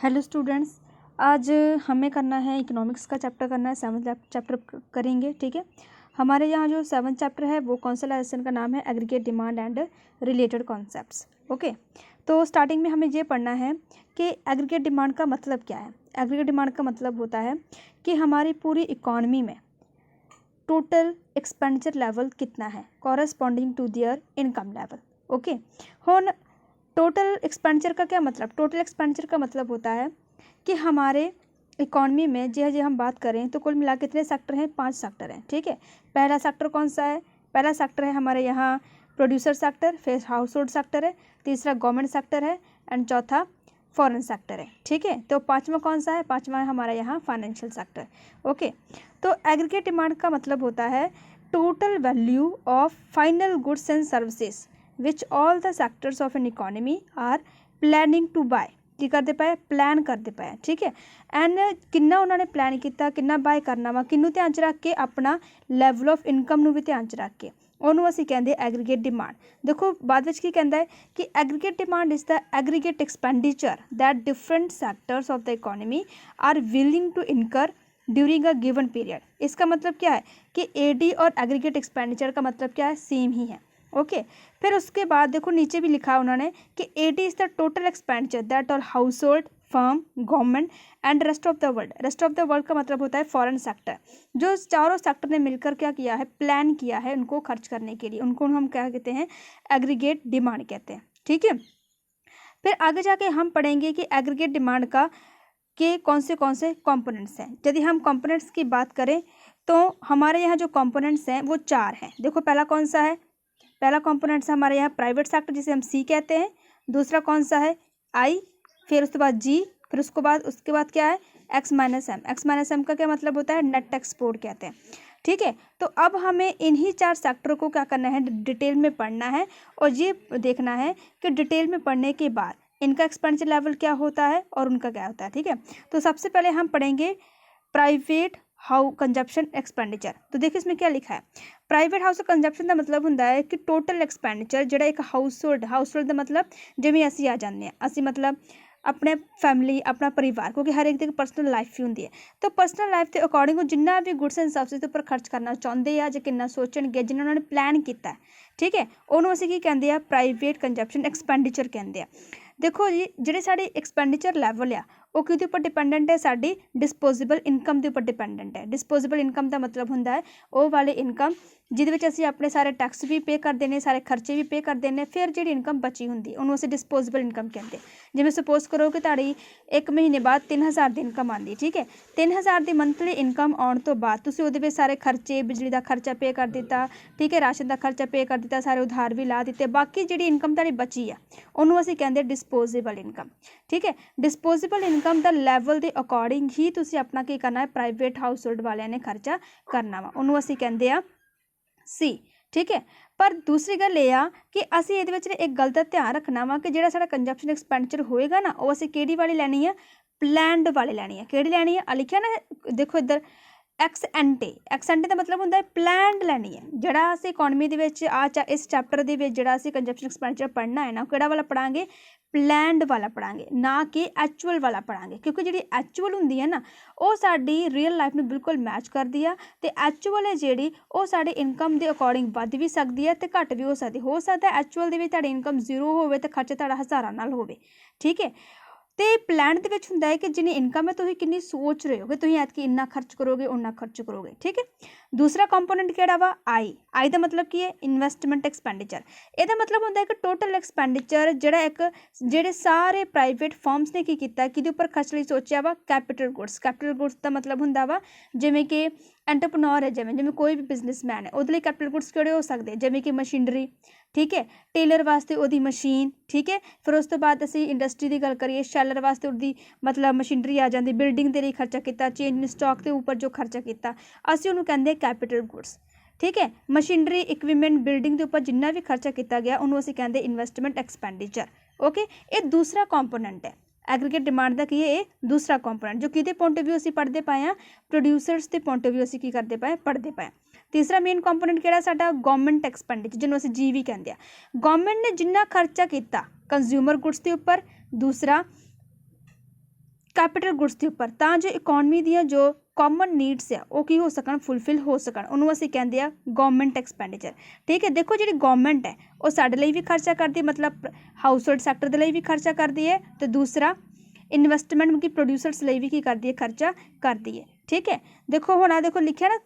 Hello students, आज हमें करना है इकोनॉमिक्स का चैप्टर करना है। 7th चैप्टर करेंगे। ठीक है, हमारे यहाँ जो 7th चैप्टर है वो कौन सा लेसन का नाम है? Aggregate demand and related concepts. Okay, तो स्टार्टिंग में हमें ये पढ़ना है कि एग्रीगेट डिमांड का मतलब क्या है। एग्रीगेट डिमांड का मतलब होता है कि हमारी पूरी इकॉनमी में टोटल एक्सपेंडिचर लेवल कितना है corresponding to their income level. Okay, हुन टोटल एक्सपेंडिचर का क्या मतलब? टोटल एक्सपेंडिचर का मतलब होता है कि हमारे इकॉनमी में जो हम बात करें तो कुल मिला कितने सेक्टर हैं? 5 सेक्टर हैं। ठीक है, पहला सेक्टर कौन सा है? पहला सेक्टर है हमारे यहाँ प्रोड्यूसर सेक्टर, फिर हाउस होल्ड सेक्टर है, तीसरा गवर्नमेंट सेक्टर है एंड चौथा फॉरेन सेक्टर है। ठीक है, तो पाँचवा कौन सा है? पाँचवा है हमारा यहाँ फाइनेंशियल सेक्टर। ओके, तो एग्रीगेट डिमांड का मतलब होता है total value of final goods and services which all the sectors of an economy are planning to buy. की करते पाए? प्लान करते पाए। ठीक है, एंड किन्ना उन्होंने प्लान किया, किन्ना बाय करना वा, किन्नू ध्यान च रख के, अपना लैवल ऑफ इनकम नू भी ध्यान च रख के, ਉਹਨੂੰ ਅਸੀਂ ਕਹਿੰਦੇ ਐਗਰੀਗੇਟ ਡਿਮਾਂਡ। ਦੇਖੋ ਬਾਅਦ ਵਿੱਚ ਕੀ ਕਹਿੰਦਾ ਹੈ ਕਿ aggregate demand is the aggregate expenditure that different sectors of the economy are willing to incur during a given period. इसका मतलब क्या है कि एडी और एग्रीगेट एक्सपेंडिचर का मतलब क्या है? सेम ही है। ओके, फिर उसके बाद देखो नीचे भी लिखा उन्होंने कि AD is the total expenditure that all household, firm, government and rest of the world. Rest of the world का मतलब होता है फॉरेन सेक्टर। जो चारों सेक्टर ने मिलकर क्या किया है? प्लान किया है उनको खर्च करने के लिए, उनको हम क्या कहते हैं? एग्रीगेट डिमांड कहते हैं। ठीक है, फिर आगे जाके हम पढ़ेंगे कि एग्रीगेट डिमांड का के कौन से कंपोनेंट्स हैं। यदि हम कंपोनेंट्स की बात करें तो हमारे यहाँ जो कंपोनेंट्स हैं वो 4 हैं। देखो पहला कौन सा है? पहला कंपोनेंट्स हमारे यहाँ प्राइवेट सेक्टर जिसे हम सी कहते हैं। दूसरा कौन सा है? आई, फिर उसके बाद जी, फिर उसके बाद क्या है? X minus M. X minus M का क्या मतलब होता है? नेट एक्सपोर्ट कहते हैं। ठीक है, तो अब हमें इन्हीं 4 सेक्टर को क्या करना है? डिटेल में पढ़ना है और ये देखना है कि डिटेल में पढ़ने के बाद इनका एक्सपेंडिचर लेवल क्या होता है और उनका क्या होता है। ठीक है, तो सबसे पहले हम पढ़ेंगे प्राइवेट हाउ कंजप्शन एक्सपेंडिचर। तो देखिए इसमें क्या लिखा है? प्राइवेट हाउस कंजप्शन का मतलब होता है कि टोटल एक्सपेंडिचर ਜਿਹੜਾ एक हाउस होल्ड ਦਾ मतलब ਜਿਵੇਂ ਅਸੀਂ ਆ ਜਾਂਦੇ ਹਾਂ, ਅਸੀਂ मतलब अपने फैमिली, अपना परिवार, क्योंकि हर एक की परसनल लाइफ ही होंगी है। तो परसनल लाइफ के अकॉर्डिंग वो जिन्ना भी गुड्स एंड सर्विसेज उपर खर्च करना चाहते हैं जो कितना सोचणगे, जिन्हें उन्होंने प्लान किया। ठीक है, उन्होंने असीं की कहते हैं? प्राइवेट कंजप्शन एक्सपेंडिचर कहते हैं। देखो जी, ਜਿਹੜੇ ਸਾਡੇ एक्सपेंडिचर लैवल आ वो किहदे उपर डिपेंडेंट है? साडी डिस्पोजेबल इनकम के उपर डिपेंडेंट है। डिस्पोजेबल इनकम का मतलब होंदा है वो वाली इनकम जिहदे विच असीं अपने सारे टैक्स भी पे करते हैं, सारे खर्चे भी पे करते हैं, फिर जिहड़ी इनकम बची हुंदी उहनूं असीं डिस्पोजेबल इनकम कहते हैं। जिवें सपोज करो कि तुहाडी 1 महीने बाद 3000 की इनकम आती। ठीक है, 3000 की मंथली इनकम आने तो बाद तुसीं उहदे विच सारे खर्चे, बिजली का खर्चा पे कर दिता, ठीक है, राशन का खर्चा पे कर दिता, सारे उधार भी ला दिते, बाकी जिहड़ी इनकम तुहाडी बची आ उहनूं असीं कहंदे डिस्पोजेबल इनकम। ठीक है, डिस्पोजेबल इनकम दा लैवल के अकॉर्डिंग ही तुसीं अपना की करना है? प्राइवेट हाउस होल्ड वालियां ने खर्चा करना वा, उहनूं असीं कहंदे आ सी। ठीक है, पर दूसरी गल ये आ कि असीं इहदे विच एक गल दा ध्यान रखना वा कि जिहड़ा साडा कंजप्शन एक्सपेंडिचर होएगा ना वो असीं किहड़ी वाली लैनी है? प्लैंड वाली लैनी है। किहड़ी लैनी है? लिखिया ना, देखो इधर एक्स एंटे। एक्स एंटे का मतलब होंदा है प्लैंड लैनी है। जिहड़ा असीं इकोनॉमी दे विच इस चैप्टर दे विच जिहड़ा असीं कंजप्शन एक्सपेंडिचर पढ़ना है ना, किहड़ा वाला पढ़ांगे? प्लैंड वाला पढ़ांगे, ना कि एक्चुअल वाला पढ़ांगे, क्योंकि जिहड़ी एक्चुअल हुंदी है ना वो साडी रियल लाइफ में बिल्कुल मैच करती है। तो एक्चुअल है जिहड़ी वो साडी इनकम के अकॉर्डिंग वध भी सकती है तो घट भी हो सकती। हो सकता है एक्चुअल दे विच तुहाडी इनकम 0 होवे तो खर्चा तुहाडा हज़ारां नाल होवे। ठीक है, तो प्लान दे विच हुंदा है कि जिन्नी इनकम है तुसीं किन्नी सोच रहे हो कि तुसीं ऐतकी इन्ना खर्च करोगे, उन्ना खर्च करोगे। ठीक है, दूसरा कंपोनेंट किहड़ा वा? आई। आई का मतलब की है? Investment expenditure. ਇਹਦਾ मतलब होंदा है कि टोटल एक्सपेंडिचर ਜਿਹੜੇ सारे प्राइवेट फर्म्स ने की कीता किहदे उपर खर्च लई सोचिया वा? Capital goods. कैपिटल गुड्स का मतलब होंदा वा जिवें कि एंटरप्रेन्योर है, जिवें कोई भी बिजनेसमैन है उहदे लई कैपिटल गुड्स किहड़े हो सकदे? जिवें कि मशीनरी। ठीक है, टेलर वास्ते उहदी मशीन। ठीक है, फिर उस तो बाद असीं इंडस्ट्री की गल करिए, शैलर वास्ते उहदी मतलब मशीनरी आ जाती, बिल्डिंग के लिए खर्चा किया, चेंज स्टॉक के उपर जो खर्चा किया असीं उहनूं कहंदे कैपिटल गुड्स। ठीक है, मशीनरी, इक्विपमेंट, बिल्डिंग के उपर जिन्ना भी खर्चा किया गया उन्होंने असीं कहंदे इन्वेस्टमेंट एक्सपेंडिचर। ओके, ये दूसरा कंपोनेंट है एग्रीगेट डिमांड का। की है ये? दूसरा कंपोनेंट जो किहदे पॉइंट ऑफ व्यू असीं पढ़ते पाए हैं? प्रोड्यूसर्स के पॉइंट ऑफ व्यू असीं की करते पाए? पढ़ते पाए। तीसरा मेन कंपोनेंट किहड़ा साडा? गवर्नमेंट एक्सपेंडिचर, जिन्होंं असीं जी भी कहंदे आ। गवर्नमेंट ने जिन्ना खर्चा किया कंज्यूमर गुड्स के उपर। दूसरा कैपिटल गुड्स के उपर तां जो इकोनमी ਦੀਆਂ जो कॉमन नीड्स ਆ ਉਹ ਕੀ ਹੋ ਸਕਣ ਫੁੱਲਫਿਲ ਹੋ ਸਕਣ ਉਹਨੂੰ ਅਸੀਂ ਕਹਿੰਦੇ ਆ ਗਵਰਨਮੈਂਟ ਐਕਸਪੈਂਡੀਚਰ। ठीक है, देखो ਜਿਹੜੀ गवर्नमेंट है ਉਹ ਸਾਡੇ ਲਈ ਵੀ ਖਰਚਾ ਕਰਦੀ है, मतलब हाउस होल्ड सैक्टर ਦੇ ਲਈ ਵੀ ਖਰਚਾ ਕਰਦੀ है, तो दूसरा इन्वेस्टमेंट की प्रोड्यूसर्स ਲਈ ਵੀ ਕੀ ਕਰਦੀ है खर्चा करती है। ठीक है, देखो ਹੁਣ आ देखो लिखा ना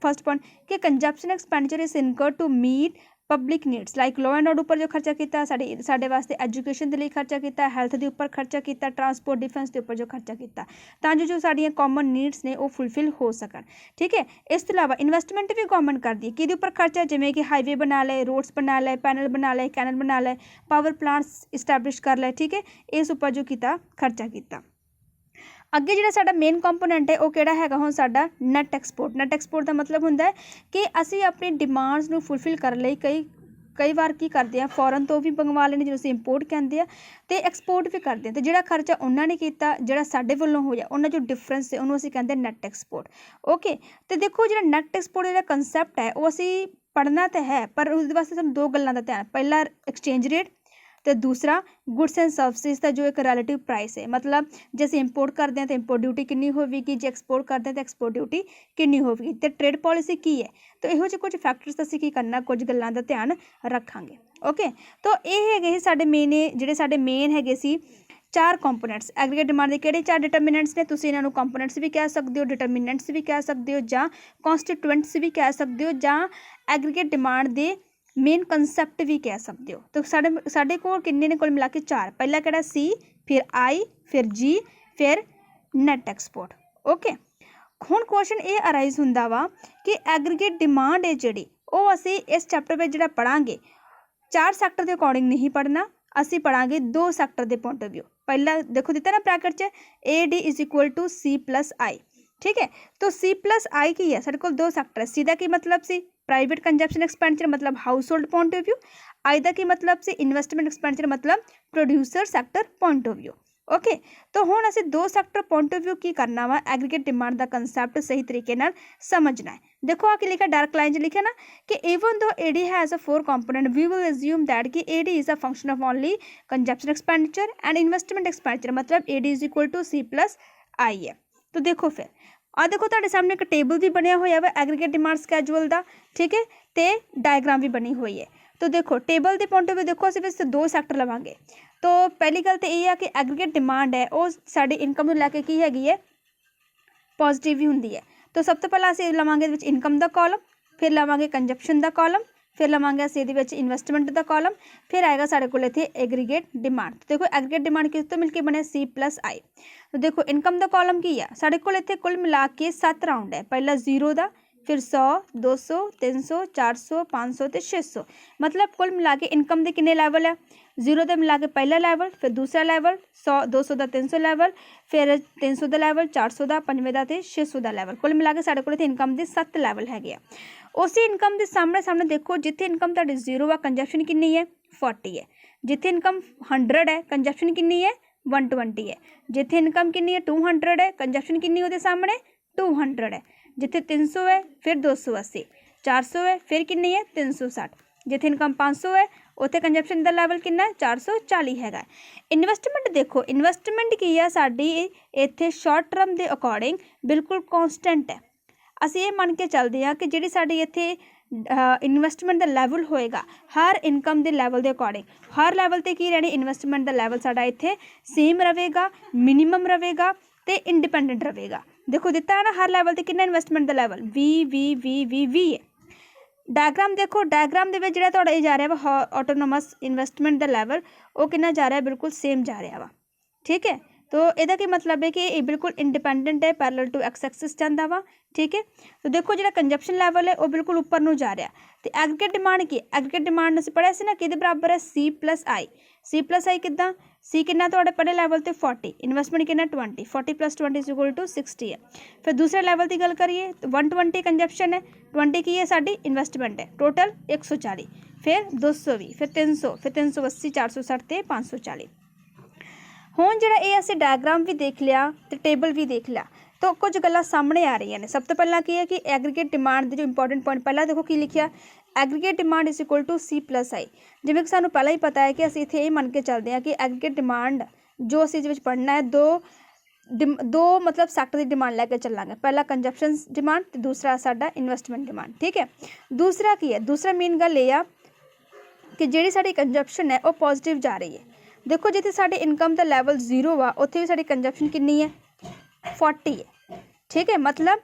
फर्स्ट पॉइंट कि consumption expenditure is incurred to meet public needs like law and order उपर जो खर्चा किया, साडे वास्ते एजुकेशन के लिए खर्चा किया, हैल्थ के उपर खर्चा किया, ट्रांसपोर्ट डिफेंस के उपर जो खर्चा किया तां जो साडियां कॉमन नीड्स ने वो फुलफिल हो सकन। ठीक है, इस तो इलावा इन्वेस्टमेंट भी गवर्नमेंट करती है कि उपर खर्चा जिमें कि हाईवे बना ले, रोड्स बना ले, पैनल बना ले, कैनल बना ले, पावर प्लांट्स इस्टैबलिश कर ले। ठीक है, इस उपर जो किया खर्चा किया। अगे जो साडा मेन कंपोनेंट है वो किहड़ा हैगा हुण साडा नैट एक्सपोर्ट। नैट एक्सपोर्ट का मतलब हुंदा है कि असी अपनी डिमांड्स नूं फुलफिल करने लई कई बार की करते हैं फॉरन तो भी मंगवा लेने जिन्होंने इंपोर्ट कहते हैं, तो एक्सपोर्ट भी करते हैं। तो जो खर्चा उन्होंने किया जो साडे वालों होया उन्होंने जो डिफरेंस है उन्होंने असीं कहते हैं नैट एक्सपोर्ट। ओके, तो देखो जो नैट एक्सपोर्ट जो कंसैप्ट है वो असीं पढ़ना तो है, पर उस वास्ते सानूं दो गल्लां दा ध्यान, पहला एक्सचेंज रेट तो दूसरा गुड्स एंड सर्विसेज का जो एक रिलेटिव प्राइस है, मतलब जो असीं इंपोर्ट करते हैं तो इंपोर्ट ड्यूटी कितनी होगी, जो एक्सपोर्ट करते हैं तो एक्सपोर्ट ड्यूटी कितनी होगी, तो ट्रेड पॉलिसी की है। तो इहो ਜਿਹੇ कुछ फैक्टर्स असीं की करना, कुछ गल्लां दा ध्यान रखांगे। ओके, तो ये हैगे साडे मेन ਜਿਹੜੇ ਸਾਡੇ मेन हैगे सी चार कंपोनेंट्स एग्रीगेट डिमांड के किहड़े चार डिटरमिनेंट्स ने, तुसीं इन्हां नूं कंपोनेंट्स भी कह सकते हो, डिटरमिनेंट्स भी कह सकते हो, जां कॉन्स्टिट्यूएंट्स भी कह सकते हो, जां एग्रीगेट डिमांड दे मेन कंसैप्ट भी कह सकते हो। तो साडे कोल किन्ने ने कुल मिला के चार, पहला किहड़ा सी, फिर आई, फिर जी, फिर नैट एक्सपोर्ट। ओके, हुण क्वेश्चन ये अराइज हुंदा वा कि एग्रीगेट डिमांड है जिहड़ी वो असीं इस चैप्टर में जिहड़ा पढ़ांगे चार सैक्टर के अकॉर्डिंग नहीं पढ़ना, असीं पढ़ांगे दो सैक्टर के पॉइंट ऑफ व्यू। पहला देखो दिता ना ब्रैकेट च A D is equal to C plus I. ठीक है, तो सी प्लस आई की है साडे कोल दो सैक्टर है, सी दा की मतलब सी प्राइवेट कंजप्शन एक्सपेंडिचर मतलब household point of view, I दा की मतलब से इन्वेस्टमेंट एक्सपेंडिचर मतलब producer sector point of view. Okay, तो हुण असीं दो सैक्टर पॉइंट ऑफ व्यू की करना वा, एग्रीगेट डिमांड का कंसैप्ट सही तरीके नाल समझना है। देखो आके लिखा डार्क लाइन लिखा ना कि even though A D has a four component we will assume that कि A D is a function of only consumption expenditure and investment expenditure मतलब A D is equal to C plus I है। तो देखो फिर आ देखो तुहाडे सामने एक टेबल भी बनया होया वा एग्रीगेट डिमांड स्कैजूअल दा। ठीक है, तो डायग्राम भी बनी हुई है। तो देखो टेबल के पॉइंट ऑफ व्यू देखो असीं वैसे दो सैक्टर लवांगे। तो पहली गल तो यह है कि एग्रीगेट डिमांड है वो साडी इनकम नूं लैके की हैगी है पॉजिटिव भी हुंदी है। तो सब तो पहला असीं लवांगे इहदे विच इनकम का कॉलम, फिर लवांगे कंजप्शन का कॉलम, फिर लवांगे असीं इहदे विच इन्वेस्टमेंट का कॉलम, फिर आएगा साडे कोल इत्थे एग्रीगेट डिमांड। तो देखो एग्रीगेट डिमांड किस तो मिलके बने सी प्लस आई। तो देखो इनकम का कॉलम की है साडे कोल इत्थे कुल मिला के 7 राउंड है, पहला 0 का, फिर 100, 200, 300, 400, 500 तो 600, मतलब कुल मिला के इनकम के कितने लैवल है, 0 का मिला के पहला लैवल, फिर दूसरा लैवल, 100, 200 का 300 लैवल, फिर 300 का लैवल, 400 का, 5वें का, 600 का लैवल, कुल मिला के साढ़े को इनकम के 7 लैवल है। उसी इनकम के सामने देखो जिथे इनकम तुहाडी 0 है कंजप्शन कितनी है 40 है, जिथे इनकम 100 है कंजप्शन कितनी है 120 है, जिथे इनकम कितनी है 200 है कंजप्शन कितनी वो सामने 200 है, जिथे 300 है फिर 280, 400 है फिर कितनी है 360, जिथे इनकम 500 है उत्थे कंजप्शन का लैवल कितना है 440 है। इन्वेस्टमेंट देखो इन्वेस्टमेंट की है साडी इत्थे शॉर्ट टर्म के अकॉर्डिंग बिल्कुल कॉन्सटेंट है। असीं ये मन के चलते हैं कि जिहड़ी साडी इत्थे इन्वेस्टमेंट का लैवल होएगा हर इनकम के लैवल के अकॉर्डिंग हर लैवल ते की रहनी इन्वेस्टमेंट का लैवल साडा इत्थे सेम रहेगा, मिनीमम रहेगा तो इंडिपेंडेंट रहेगा। देखो दिता है ना हर लैवल ते कितना इन्वेस्टमेंट का लैवल वी है। डायग्राम देखो डायग्राम दे विच जिहड़ा तुहाडा जा रहा वा ऑटोनोमस इन्वेस्टमेंट का लैवल वो कितना जा रहा है बिल्कुल सेम जा रहा वा। ठीक है, तो यदा की मतलब है कि ये बिल्कुल इंडिपेंडेंट है, पैरेलल टू एक्स एक्सिस जाता वा। ठीक है, तो देखो जो कंजप्शन लैवल है वो बिल्कुल ऊपर नूं जा रहा। तो एग्रीगेट डिमांड की एग्रीगेट डिमांड असीं पढ़िया सी ना कि बराबर है सी प्लस आई। सी प्लस आई किदा सी कितना तुहाडे पहले लैवल ते 40, इन्वेस्टमेंट कितना 20, 40 + 20 इज इक्वल टू 60 है। फिर दूसरे लैवल की गल करिए तो 120 कंजप्शन है, 20 की है साडी इन्वेस्टमेंट है, टोटल 140, फिर 220, फिर 300, फिर 380, 460 ते 540। हुण जिहड़ा ये असीं डायग्राम भी देख लिया तो टेबल भी देख लिया तो कुछ गल्लां सामने आ रही हैं। सब तो पहला की है कि एग्रीगेट डिमांड के जो इंपॉर्टेंट पॉइंट पहला देखो की लिखिया aggregate demand is equal to C plus I. जिवें कि सानूं पहला ही पता है कि असीं इत्थे ये मन के चलते हैं कि एग्रीगेट डिमांड जो असीं इहदे विच पढ़ना है दो दो मतलब सैक्टर की डिमांड लैके चलांगे, पहला कंजप्शन डिमांड तो दूसरा साडा इन्वेस्टमेंट डिमांड। ठीक है, दूसरा की है, दूसरा मेन गल ये आ कि जिहड़ी साडी कंजप्शन है वो पॉजिटिव जा रही है। देखो जिथे साडी इनकम का लैवल 0 वा उत्थे भी साडी कंजप्शन कितनी है 40 है। ठीक है, मतलब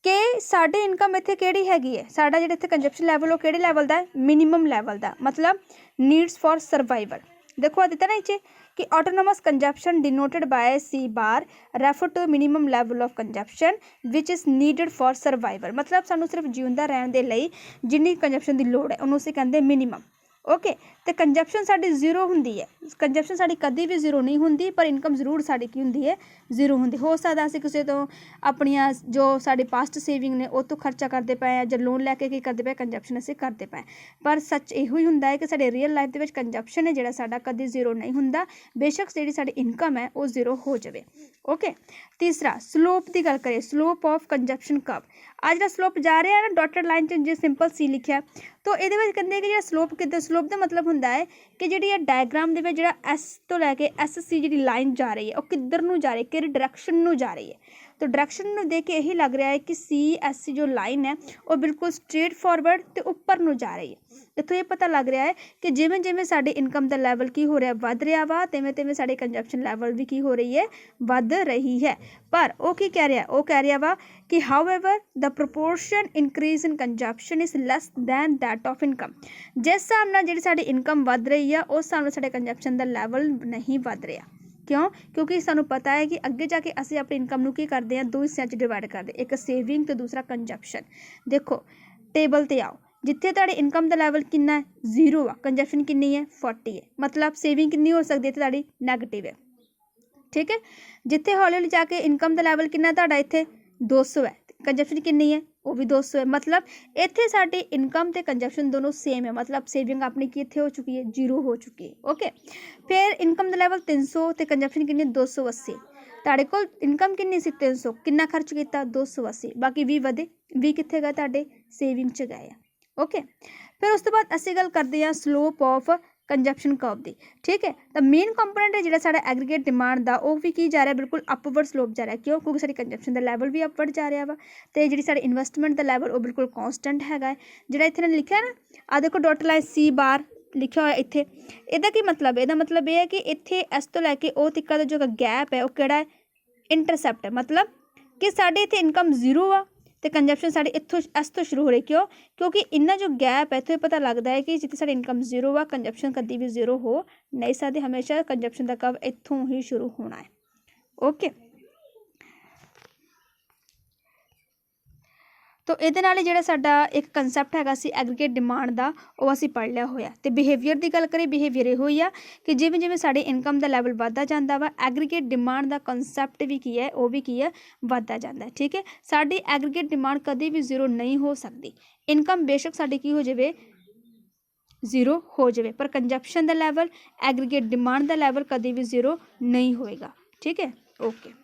कि साडी इनकम इत्थे किहड़ी हैगी है, साडा जिहड़ा इत्थे कंजप्शन लैवल वो किहड़े लैवल दा है, मिनीमम लैवल दा, मतलब नीड्स फॉर सर्वाइवल। देखो आ दिता ना नीचे कि autonomous consumption denoted by C bar refer to minimum level of consumption which is needed for survival, मतलब सानू सिर्फ जीउंदा रहण दे लई जिन्नी कंजप्शन की लोड़ है उन्होंने असीं कहंदे मिनीमम। ओके, तो कंजप्शन साडी 0 हुंदी है, कंजप्शन साडी कभी भी 0 नहीं हुंदी, पर इनकम जरूर साडी की हुंदी है 0 हुंदी। हो सकदा असीं किसी तो अपनियां जो साडी पास्ट सेविंग ने उह तो खर्चा करते पे हैं, जो लोन लैके की करते पे कंजप्शन असीं करते पे, पर सच इहो ही हुंदा है कि साडे रियल लाइफ दे विच कंजप्शन है जिहड़ा साडा कदी 0 नहीं हुंदा, बेशक जिहड़ी साडी इनकम है वो 0 हो जाए। ओके, तीसरा स्लोप की गल करिए, स्लोप ऑफ कंजप्शन कर्व। आज जो स्लोप जा रहा है ना डॉटेड लाइन च जो सिंपल सी लिखा, तो ये कहते हैं कि जो स्लोप कितना, स्लोप का मतलब होंदा है कि जी डायग्राम के जो एस तो लैके एस सी जी लाइन जा रही है वो किधर नूं जा रही है, कि डायरैक्शन नूं जा रही है। तो डायरैक्शन नूं देख के यही लग रहा है कि सी एस सी जो लाइन है वो बिल्कुल स्ट्रेट फॉरवर्ड तो उपर नूं जा रही है। इत्थों ये पता लग रहा है कि जिमें जिमें साडे इनकम का लैवल की हो रहा वध रहा वा, तिवें तिवें साडे कंजप्शन लैवल भी की हो रही है वध रही है। पर वो की कह रहा है, वो कह रहा वा कि however the proportion increase in consumption is less than that of income. जिस हिसाब नाल जिहड़ी साडी इनकम वध रही है उस हिसाब नाल साडे कंजप्शन का लैवल नहीं वध रहा। क्यों? क्योंकि सानू पता है कि अगे जाके असीं अपनी इनकम नूं की करते हैं, दो हिस्सों च डिवाइड करते, एक सेविंग तो दूसरा कंजप्शन। देखो टेबल ते आओ, जिथे तुहाडी इनकम का लैवल कितना है 0 आ, कंजप्शन कितनी है 40 है, मतलब सेविंग कितनी हो सकती है तुहाडी नैगेटिव है। ठीक है, जिथे हौली हौली जाके इनकम का लैवल कितना तुहाडा इत्थे 200 है, कंजप्शन कितनी है वो भी 200 है, मतलब इत्थे साडी इनकम ते कंजप्शन दोनों सेम है, मतलब सेविंग अपनी की इत्थे हो चुकी है 0 हो चुकी है। ओके, फिर इनकम का लैवल 300 ते कंजप्शन कितनी 280, तुहाडे कोल इनकम कितनी सी 300, कितना खर्च किया 280, बाकी 20 वधे, 20 कित्थे गए तुहाडे सेविंग च गए। ओके, फिर उस तो बाद असीं गल करते हैं स्लोप ऑफ कंजप्शन कर्व दी। ठीक है, तो मेन कंपोनेंट है जिहड़ा साडा एग्रीगेट डिमांड दा वो भी की जा रहा है बिल्कुल अपवर्ड स्लोप जा रहा है। क्यों? क्योंकि साडी कंजप्शन का लैवल भी अपवर्ड जा रहा वा, तो जिहड़ी साडी इन्वेस्टमेंट का लैवल वो बिल्कुल कॉन्सटेंट हैगा। जिहड़ा इत्थे लिखा है ना, आ देखो डॉट लाइन सी बार लिखा हुआ इत्थे, इहदा की मतलब, इहदा मतलब यह है कि इत्थे इस तो लैके ओ तिक्का दा जो गैप है वो किहड़ा है इंटरसैप्ट है, मतलब कि साडे इत्थे इनकम 0 आ तो कंजप्शन साडी इत्थों इस तो शुरू हो रही। क्यों? क्योंकि इन्ना जो गैप है इत्थों पता लगता है कि जितनी साडी इनकम 0 आ कंजप्शन कभी भी 0 हो नहीं सकती, हमेशा कंजप्शन का कर्व इत्थों ही शुरू होना है। ओके, तो ये जिहड़ा साडा एक कंसैप्ट हैगा सी एग्रीगेट डिमांड का वो असीं पढ़ लिया होया। तो बिहेवियर की गल करें, बिहेवियर इहो ही आ कि जिवें जिवें साडे इनकम का लैवल वधदा जांदा वा एग्रीगेट डिमांड का कंसैप्ट भी की है वो भी की है वधदा जांदा है। ठीक है, साडी एग्रीगेट डिमांड कभी भी 0 नहीं हो सकती, इनकम बेशक साडी की हो जाए 0 हो जाए, पर कंजप्शन का लैवल एग्रीगेट डिमांड का लैवल कभी भी 0 नहीं होएगा। ठीक है, ओके।